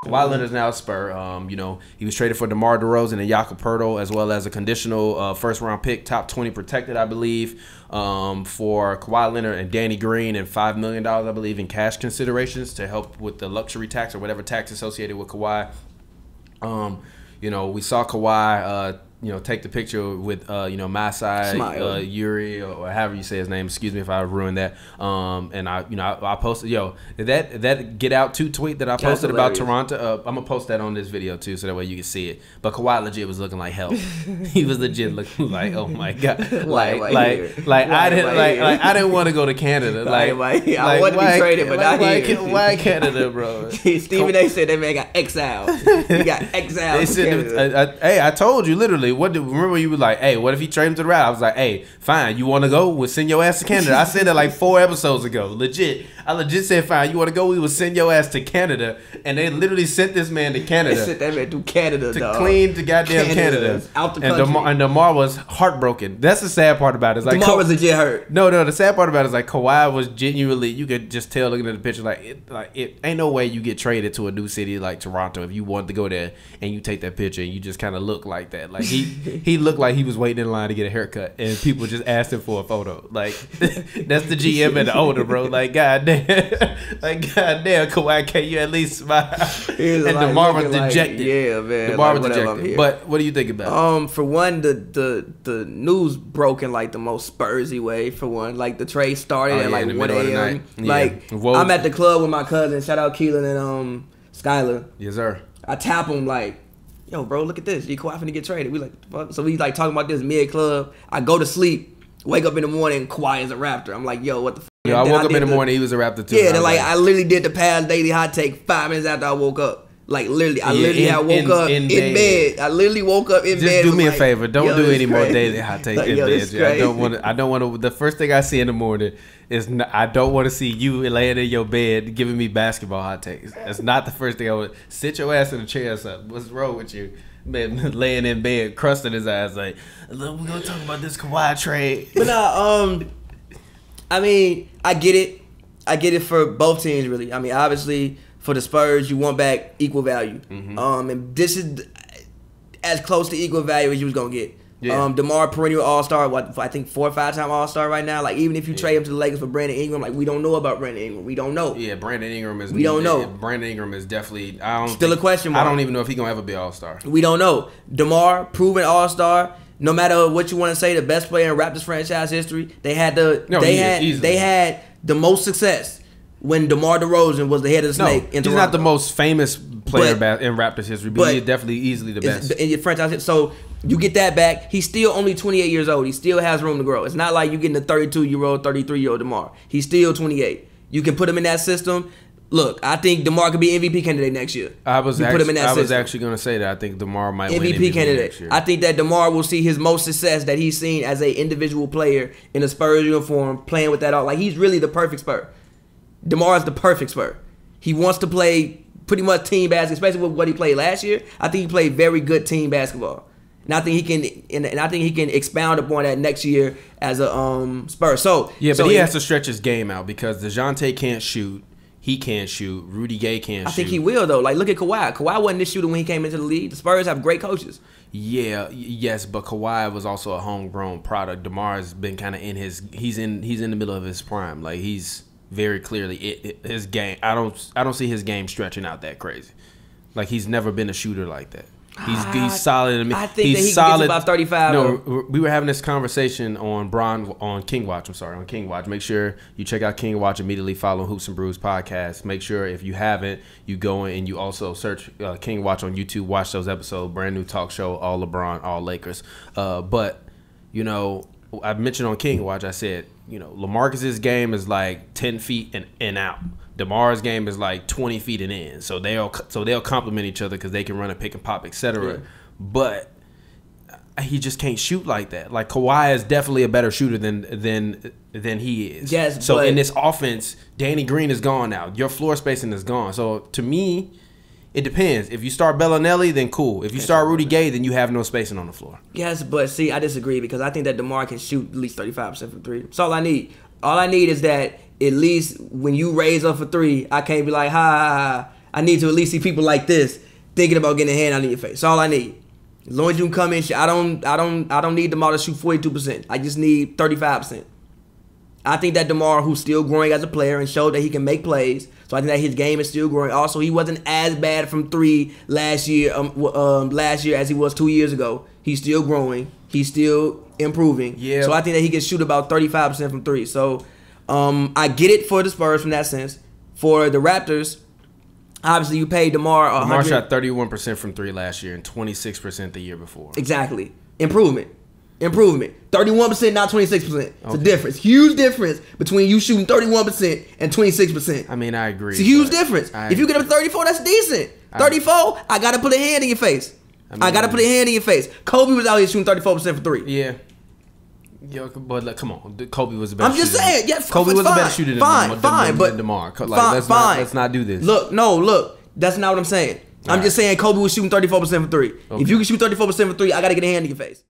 Kawhi Leonard is now a Spur. You know, he was traded for DeMar DeRozan and Jakob Poeltl, as well as a conditional first-round pick, top 20 protected, I believe, for Kawhi Leonard and Danny Green, and $5 million, I believe, in cash considerations to help with the luxury tax or whatever tax associated with Kawhi. You know, we saw Kawhi, you know, take the picture with, you know, Masai Ujiri, or however you say his name. Excuse me if I ruined that. And I posted, that Get Out 2 tweet that I posted about Toronto. I'm gonna post that on this video too, so that way you can see it. But Kawhi legit was looking like hell. He was legit looking like, oh my god, I didn't want to go to Canada. I wanted to be traded, but not here. Why Canada, bro? Stephen A. said that man got exiled. He got exiled. Hey, I told you literally. Remember you were like, hey, what if he trade him to the Raptors? I was like, hey, fine, you want to go? We'll send your ass to Canada. I said that like 4 episodes ago. Legit. I legit said, fine, you want to go? We will send your ass to Canada. And they literally sent this man to Canada. They sent that man to Canada, to clean to goddamn Canada. Out the country. And DeMar was heartbroken. That's the sad part about it. It's like, DeMar was legit hurt. No, the sad part about it is like Kawhi was genuinely, you could just tell looking at the picture, it ain't no way you get traded to a new city like Toronto if you want to go there and you take that picture and you just kind of look like that. Like he looked like he was waiting in line to get a haircut and people just asked him for a photo. Like that's the GM and the owner, bro. Like goddamn, Kawhi, can you at least smile? And like, DeMar was dejected. Yeah, man. DeMar was dejected. But what do you think about it? For one, the news broke in like the most Spursy way. For one, like the trade started at like 1 a.m. Like I'm at the club with my cousin. Shout out Keelan and Skylar. Yes, sir. I tap him like, yo, bro, look at this. You Kawhi finna get traded. We like, fuck. So we like talking about this mid club. I go to sleep, wake up in the morning, Kawhi is a Raptor. I'm like, yo, what the fuck? Yo, I woke up in the morning, he was a Raptor too. Yeah, then like I literally did the past daily hot take 5 minutes after I woke up. Like literally, I woke up in bed. I literally woke up in bed. Just do me a favor. Don't do any more daily hot takes in bed. I don't want to. The first thing I see in the morning is I don't want to see you laying in your bed giving me basketball hot takes. That's not the first thing I would. Sit your ass in the chair or something. What's wrong with you? Man, laying in bed, crusting his eyes like, look, we're gonna talk about this Kawhi trade. But I mean, I get it. I get it for both teams, really. I mean, obviously, for the Spurs, you want back equal value. And this is as close to equal value as you was gonna get. Yeah. DeMar, perennial All-Star, I think 4 or 5 time All-Star right now. Like even if you trade him to the Lakers for Brandon Ingram, like we don't know about Brandon Ingram. We don't know. Yeah, Brandon Ingram is. We don't know. Brandon Ingram is definitely. Still a question mark. I don't even know if he's gonna ever be All-Star. We don't know. DeMar, proven All-Star. No matter what you want to say, the best player in Raptors franchise history. They had the most success when DeMar DeRozan was the head of the snake in Toronto. He's not the most famous player in Raptors history, but he's definitely easily the best in your franchise. So you get that back. He's still only 28 years old. He still has room to grow. It's not like you getting a 32-year-old, 33-year-old DeMar. He's still 28. You can put him in that system. Look, I think DeMar could be MVP candidate next year. I was actually going to say that. I think DeMar might win MVP candidate next year. I think that DeMar will see his most success that he's seen as an individual player in a Spurs uniform, playing with that all. Like he's really the perfect Spur. DeMar is the perfect Spur. He wants to play pretty much team basketball, especially with what he played last year. I think he played very good team basketball. And I think he can expound upon that next year as a Spur. So yeah, but he has to stretch his game out because DeJounte can't shoot. He can't shoot. Rudy Gay can't shoot. I think he will though. Like look at Kawhi. Kawhi wasn't this shooter when he came into the league. The Spurs have great coaches. Yeah, yes, but Kawhi was also a homegrown product. DeMar's been kind of in his. He's in the middle of his prime. Like he's very clearly his game. I don't see his game stretching out that crazy. Like he's never been a shooter like that. He's solid. I think he's that he solid. Gets about 35. No, we were having this conversation on King Watch. I'm sorry, on King Watch. Make sure you check out King Watch. Immediately follow Hoops and Brews podcast. Make sure if you haven't, you go in and you also search King Watch on YouTube. Watch those episodes. Brand new talk show. All LeBron, all Lakers. But you know, I mentioned on King Watch. I said, you know, LaMarcus's game is like 10 feet and out. DeMar's game is like 20 feet and in, so they'll complement each other because they can run a pick and pop, etc. Yeah. But he just can't shoot like that. Like Kawhi is definitely a better shooter than he is. Yes. So in this offense, Danny Green is gone now. Your floor spacing is gone. So to me, it depends. If you start Bellinelli, then cool. If you start Rudy Gay, then you have no spacing on the floor. Yes, but see, I disagree because I think that DeMar can shoot at least 35% from 3. That's all I need. All I need is that at least when you raise up for 3, I can't be like, ha, ha, ha. I need to at least see people like this thinking about getting a hand out in your face. That's all I need. As long as you can come in, I don't need DeMar to shoot 42%. I just need 35%. I think that DeMar, who's still growing as a player and showed that he can make plays, so I think that his game is still growing. Also, he wasn't as bad from three last year as he was 2 years ago. He's still growing. He's still improving. Yeah. So I think that he can shoot about 35% from three. So I get it for the Spurs from that sense. For the Raptors, obviously you paid DeMar 100. DeMar shot 31% from three last year and 26% the year before. Exactly. Improvement. 31%, not 26%. It's a difference. Huge difference between you shooting 31% and 26%. I mean, I agree. It's a huge difference. If you get up 34, that's decent. 34, I got to put a hand in your face. I got to put a hand in your face. Kobe was out here shooting 34% for three. Yeah. Yo, but like, come on, Kobe was a better shooter. I'm just saying. Yeah, Kobe was a better shooter than DeMar. Like, let's not do this. Look. That's not what I'm saying. I'm just saying Kobe was shooting 34% for three. Okay. If you can shoot 34% for three, I got to get a hand in your face.